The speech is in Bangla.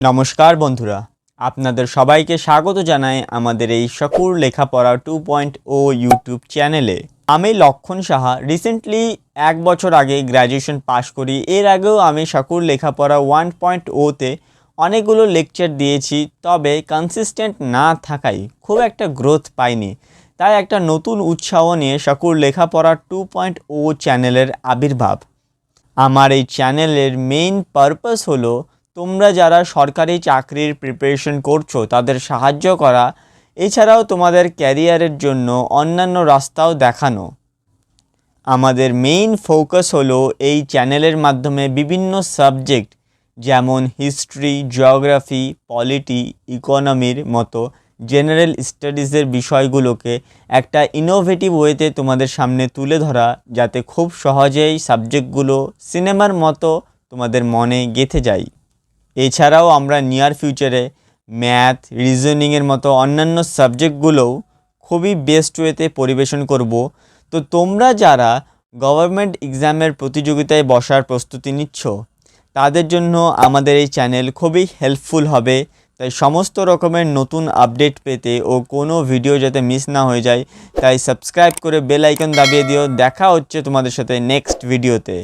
নমস্কার বন্ধুরা, আপনাদের সবাইকে স্বাগত জানাই আমাদের এই শকুর লেখাপড়া 2.0 ইউটিউব চ্যানেলে। আমি লক্ষণ সাহা। রিসেন্টলি 1 বছর আগে গ্র্যাজুয়েশন পাশ করি। এর আগেও আমি শকুর লেখাপড়া 1.0তে অনেকগুলো লেকচার দিয়েছি, তবে কনসিস্টেন্ট না থাকায় খুব একটা গ্রোথ পাইনি। তাই একটা নতুন উৎসাহ নিয়ে শকুর লেখাপড়া 2.0 চ্যানেলের আবির্ভাব। আমার এই চ্যানেলের মেইন পারপাস হলো তোমরা যারা সরকারি চাকরির প্রিপারেশন করছো তাদের সাহায্য করা, এছাড়াও তোমাদের ক্যারিয়ারের জন্য অন্যান্য রাস্তাও দেখানো। আমাদের মেইন ফোকাস হলো এই চ্যানেলের মাধ্যমে বিভিন্ন সাবজেক্ট যেমন হিস্ট্রি, জিওগ্রাফি, পলিটি, ইকোনমির মতো জেনারেল স্টাডিজের বিষয়গুলোকে একটা ইনোভেটিভ ওয়েতে তোমাদের সামনে তুলে ধরা, যাতে খুব সহজেই সাবজেক্টগুলো সিনেমার মতো তোমাদের মনে গেঁথে যায়। এছাড়াও আমরা নিয়ার ফিউচারে ম্যাথ, রিজনিংয়ের মতো অন্যান্য সাবজেক্টগুলোও খুবই বেস্ট ওয়েতে পরিবেশন করব। তো তোমরা যারা গভর্নমেন্ট এক্সামের প্রতিযোগিতায় বসার প্রস্তুতি নিচ্ছ তাদের জন্য আমাদের এই চ্যানেল খুবই হেল্পফুল হবে। তাই সমস্ত রকমের নতুন আপডেট পেতে ও কোনো ভিডিও যাতে মিস না হয়ে যায়, তাই সাবস্ক্রাইব করে বেল আইকন দাবিয়ে দিও। দেখা হচ্ছে তোমাদের সাথে নেক্সট ভিডিওতে।